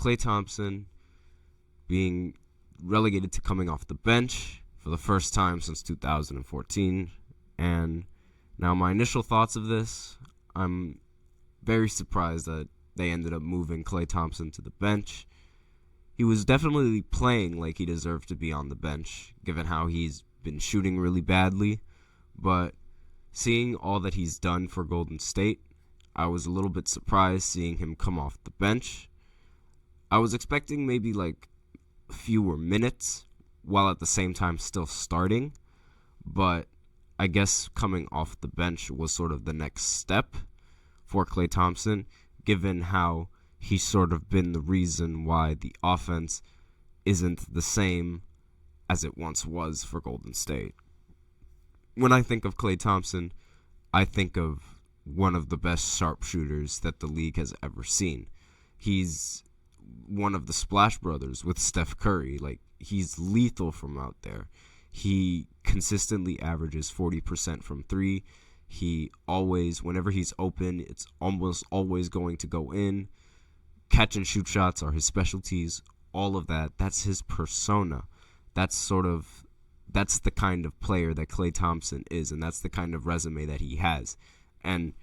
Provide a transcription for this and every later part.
Klay Thompson being relegated to coming off the bench for the first time since 2014. And now my initial thoughts of this, I'm very surprised that they ended up moving Klay Thompson to the bench. He was definitely playing like he deserved to be on the bench, given how he's been shooting really badly. But seeing all that he's done for Golden State, I was a little bit surprised seeing him come off the bench. I was expecting maybe like fewer minutes while at the same time still starting, but I guess coming off the bench was sort of the next step for Klay Thompson, given how he's sort of been the reason why the offense isn't the same as it once was for Golden State. When I think of Klay Thompson, I think of one of the best sharpshooters that the league has ever seen. He's one of the Splash Brothers with Steph Curry. Like, he's lethal from out there. He consistently averages 40% from three. He always, whenever he's open, it's almost always going to go in. Catch and shoot shots are his specialties. All of that, that's his persona. That's the kind of player that Klay Thompson is, and that's the kind of resume that he has. And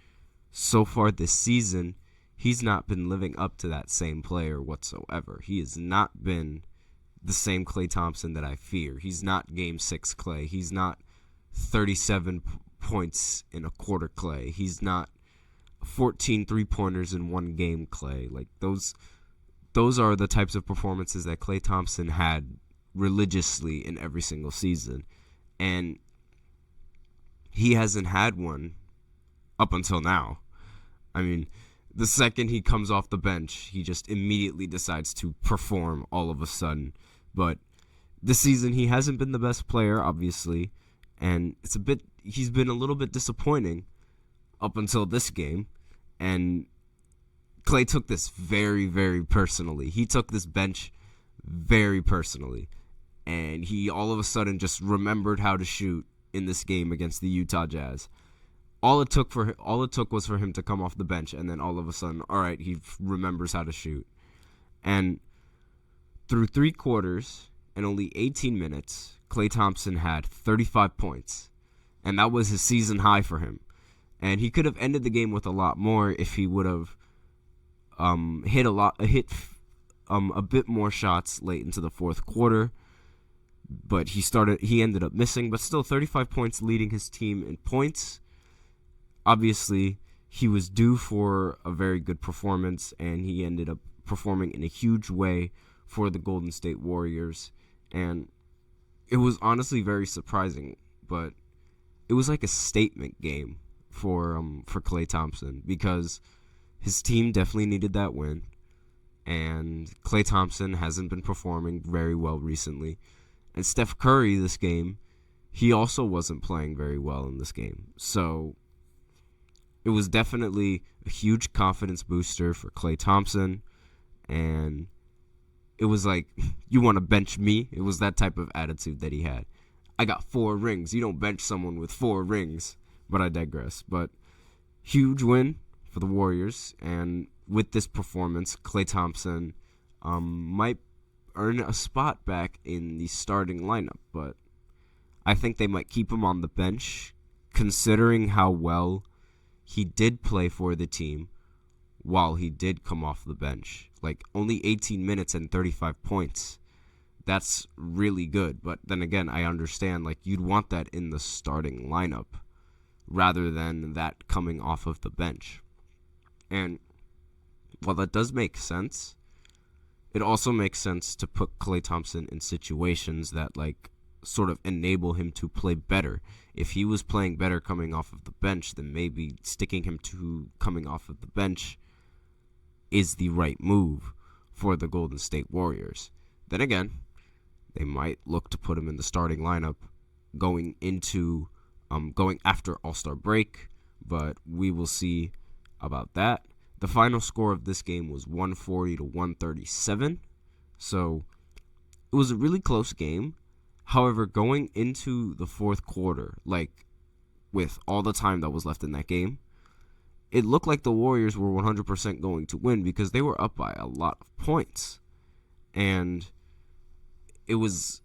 so far this season, he's not been living up to that same player whatsoever. He has not been the same Klay Thompson that I fear. He's not Game 6 Klay. He's not 37 points in a quarter Klay. He's not 14 three-pointers in one game Klay. Like, those are the types of performances that Klay Thompson had religiously in every single season. And he hasn't had one up until now. I mean, the second he comes off the bench, he just immediately decides to perform all of a sudden. But this season, he hasn't been the best player, obviously, and he's been a little bit disappointing up until this game. And Klay took this very, very personally. He took this bench very personally, and he all of a sudden just remembered how to shoot in this game against the Utah Jazz. All it took was for him to come off the bench, and then all of a sudden, all right, he remembers how to shoot. And through 3 quarters and only 18 minutes, Klay Thompson had 35 points, and that was his season high for him. And he could have ended the game with a lot more if he would have hit a bit more shots late into the fourth quarter. But he ended up missing, but still 35 points, leading his team in points. Obviously, he was due for a very good performance, and he ended up performing in a huge way for the Golden State Warriors. And it was honestly very surprising, but it was like a statement game for Klay Thompson, because his team definitely needed that win, and Klay Thompson hasn't been performing very well recently. And Steph Curry this game, he also wasn't playing very well in this game. So it was definitely a huge confidence booster for Klay Thompson, and it was like, you want to bench me? It was that type of attitude that he had. I got 4 rings. You don't bench someone with 4 rings. But I digress. But huge win for the Warriors, and with this performance, Klay Thompson might earn a spot back in the starting lineup, but I think they might keep him on the bench, considering how well he did play for the team while he did come off the bench. Like, only 18 minutes and 35 points. That's really good, but then again, I understand, like, you'd want that in the starting lineup rather than that coming off of the bench. And while that does make sense, it also makes sense to put Klay Thompson in situations that, like, sort of enable him to play better. If he was playing better coming off of the bench, then maybe sticking him to coming off of the bench is the right move for the Golden State Warriors. Then again, they might look to put him in the starting lineup going after All-Star break, but we will see about that. The final score of this game was 140 to 137, so it was a really close game. However, going into the fourth quarter, like, with all the time that was left in that game, it looked like the Warriors were 100% going to win because they were up by a lot of points. And I was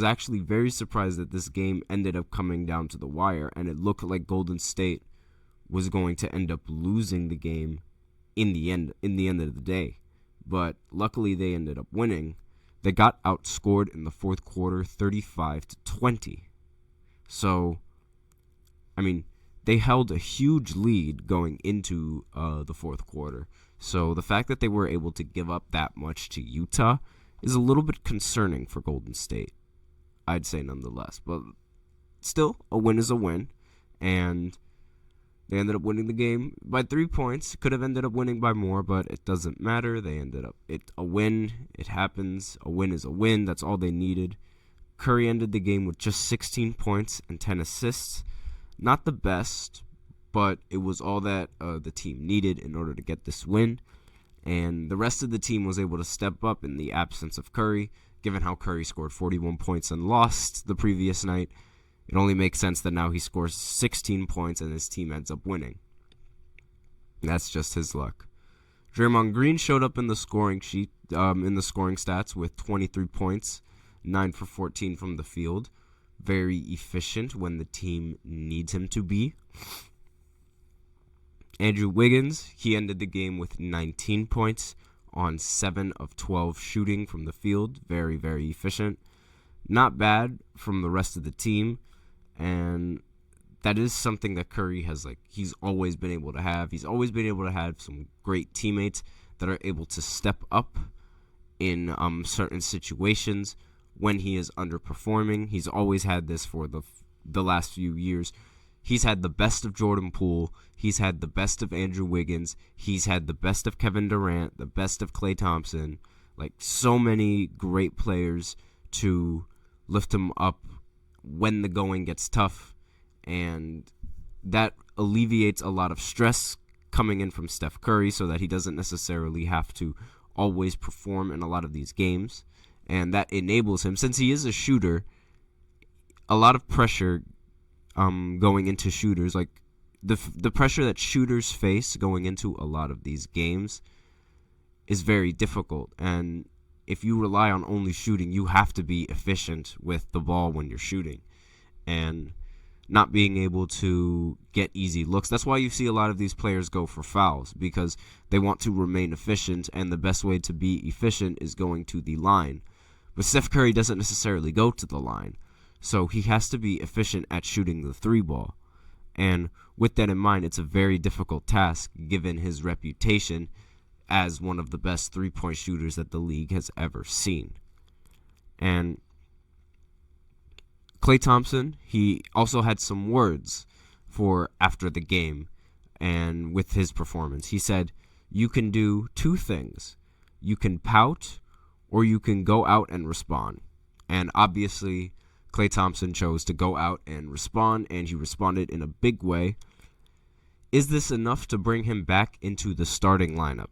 actually very surprised that this game ended up coming down to the wire, and it looked like Golden State was going to end up losing the game in the end of the day. But luckily they ended up winning. They got outscored in the fourth quarter 35-20. So, I mean, they held a huge lead going into the fourth quarter. So the fact that they were able to give up that much to Utah is a little bit concerning for Golden State, I'd say nonetheless. But still, a win is a win. And they ended up winning the game by 3 points. Could have ended up winning by more, but it doesn't matter. They ended up a win. It happens. A win is a win. That's all they needed. Curry ended the game with just 16 points and 10 assists. Not the best, but it was all that the team needed in order to get this win. And the rest of the team was able to step up in the absence of Curry. Given how Curry scored 41 points and lost the previous night, it only makes sense that now he scores 16 points and his team ends up winning. That's just his luck. Draymond Green showed up in the scoring sheet, in the scoring stats with 23 points, 9 for 14 from the field. Very efficient when the team needs him to be. Andrew Wiggins, he ended the game with 19 points on 7 of 12 shooting from the field. Very, very efficient. Not bad from the rest of the team. And that is something that Curry has, he's always been able to have. He's always been able to have some great teammates that are able to step up in certain situations when he is underperforming. He's always had this for the last few years. He's had the best of Jordan Poole. He's had the best of Andrew Wiggins. He's had the best of Kevin Durant, the best of Klay Thompson. So many great players to lift him up when the going gets tough. And that alleviates a lot of stress coming in from Steph Curry so that he doesn't necessarily have to always perform in a lot of these games. And that enables him, since he is a shooter, a lot of pressure going into shooters, the pressure that shooters face going into a lot of these games is very difficult. And if you rely on only shooting, you have to be efficient with the ball when you're shooting. And not being able to get easy looks. That's why you see a lot of these players go for fouls, because they want to remain efficient, and the best way to be efficient is going to the line. But Steph Curry doesn't necessarily go to the line, so he has to be efficient at shooting the three ball. And with that in mind, it's a very difficult task given his reputation as one of the best three-point shooters that the league has ever seen. And Klay Thompson, he also had some words for after the game and with his performance. He said, "You can do two things. You can pout or you can go out and respond." And obviously, Klay Thompson chose to go out and respond, and he responded in a big way. Is this enough to bring him back into the starting lineup?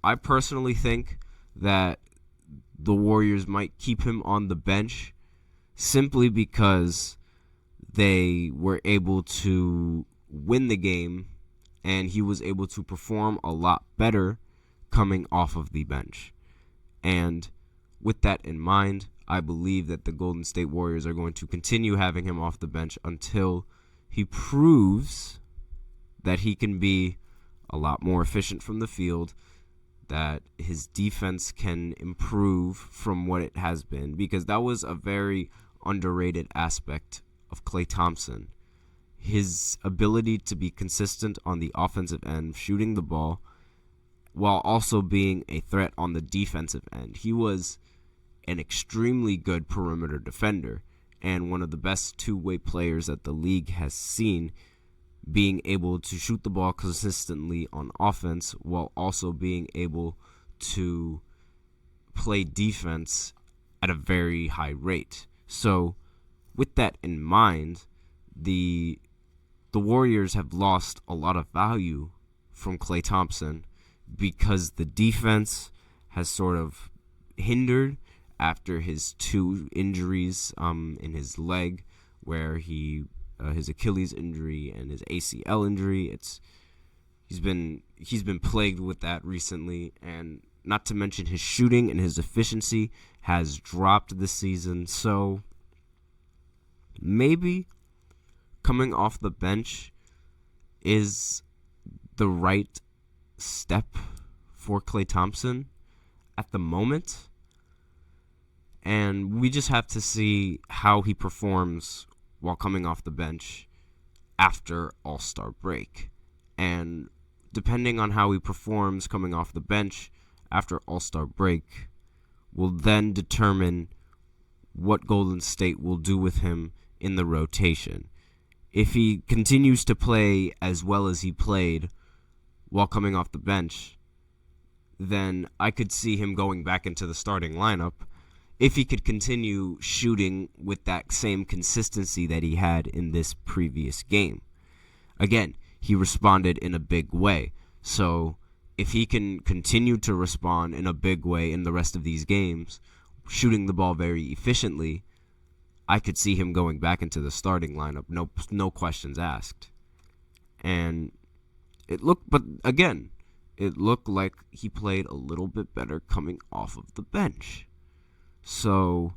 I personally think that the Warriors might keep him on the bench simply because they were able to win the game and he was able to perform a lot better coming off of the bench. And with that in mind, I believe that the Golden State Warriors are going to continue having him off the bench until he proves that he can be a lot more efficient from the field, that his defense can improve from what it has been, because that was a very underrated aspect of Klay Thompson. His ability to be consistent on the offensive end, shooting the ball, while also being a threat on the defensive end. He was an extremely good perimeter defender and one of the best two-way players that the league has seen, being able to shoot the ball consistently on offense while also being able to play defense at a very high rate. So with that in mind, the Warriors have lost a lot of value from Klay Thompson because the defense has sort of hindered after his two injuries in his leg, where he his Achilles injury and his ACL injury. He's been plagued with that recently, and not to mention his shooting and his efficiency has dropped this season. So maybe coming off the bench is the right step for Klay Thompson at the moment. And we just have to see how he performs while coming off the bench after All-Star break. And depending on how he performs coming off the bench after All-Star break will then determine what Golden State will do with him in the rotation. If he continues to play as well as he played while coming off the bench, then I could see him going back into the starting lineup if he could continue shooting with that same consistency that he had in this previous game. Again, he responded in a big way. So if he can continue to respond in a big way in the rest of these games, shooting the ball very efficiently, I could see him going back into the starting lineup, no questions asked. And it looked like he played a little bit better coming off of the bench. So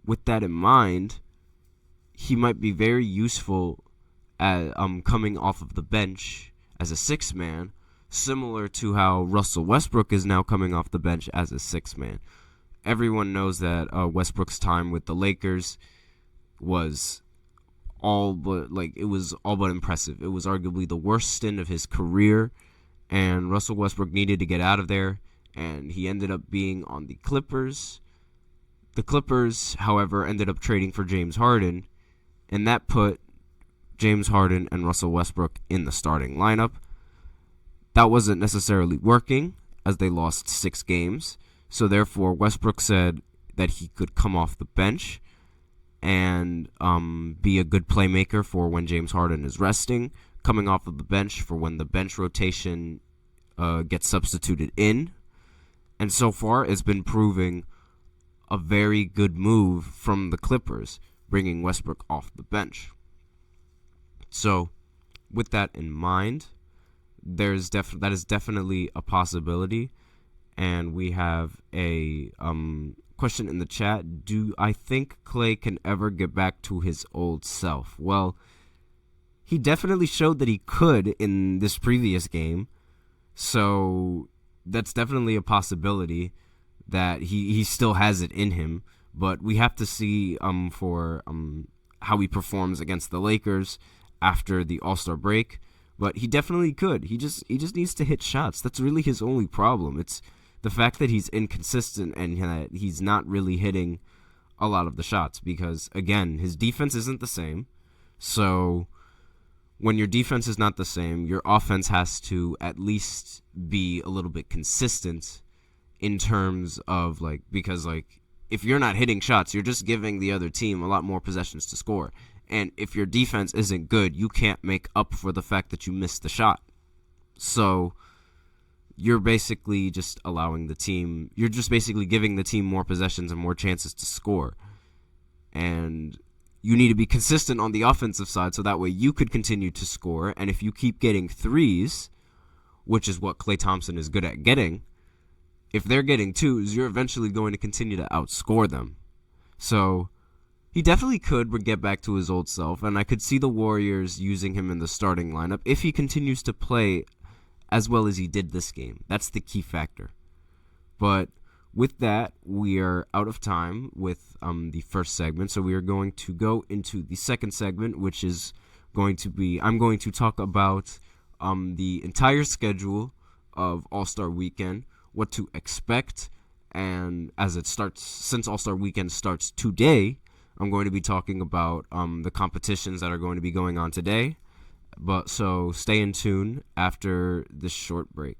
with that in mind, he might be very useful at coming off of the bench as a sixth man, similar to how Russell Westbrook is now coming off the bench as a sixth man. Everyone knows that Westbrook's time with the Lakers was all but impressive. It was arguably the worst stint of his career, and Russell Westbrook needed to get out of there, and he ended up being on the Clippers. The Clippers, however, ended up trading for James Harden, and that put James Harden and Russell Westbrook in the starting lineup. That wasn't necessarily working, as they lost 6 games. So therefore, Westbrook said that he could come off the bench and be a good playmaker for when James Harden is resting, coming off of the bench for when the bench rotation gets substituted in. And so far, it's been proving a very good move from the Clippers, bringing Westbrook off the bench. So, with that in mind, that is definitely a possibility. And we have a question in the chat. Do I think Klay can ever get back to his old self? Well, he definitely showed that he could in this previous game. So that's definitely a possibility that he still has it in him. But we have to see for how he performs against the Lakers after the All-Star break. But he definitely could. He just needs to hit shots. That's really his only problem. It's the fact that he's inconsistent and that he's not really hitting a lot of the shots because, again, his defense isn't the same. So when your defense is not the same, your offense has to at least be a little bit consistent in terms of, because if you're not hitting shots, you're just giving the other team a lot more possessions to score. And if your defense isn't good, you can't make up for the fact that you missed the shot. So you're basically just giving the team more possessions and more chances to score. And you need to be consistent on the offensive side so that way you could continue to score. And if you keep getting threes, which is what Klay Thompson is good at getting, if they're getting twos, you're eventually going to continue to outscore them. So he definitely could get back to his old self, and I could see the Warriors using him in the starting lineup if he continues to play as well as he did this game. That's the key factor. But with that, we are out of time with the first segment, so we are going to go into the second segment, which is going to be, I'm going to talk about the entire schedule of All-Star Weekend, what to expect, and as it starts, since All-Star Weekend starts today, I'm going to be talking about the competitions that are going to be going on today. So stay in tune after this short break.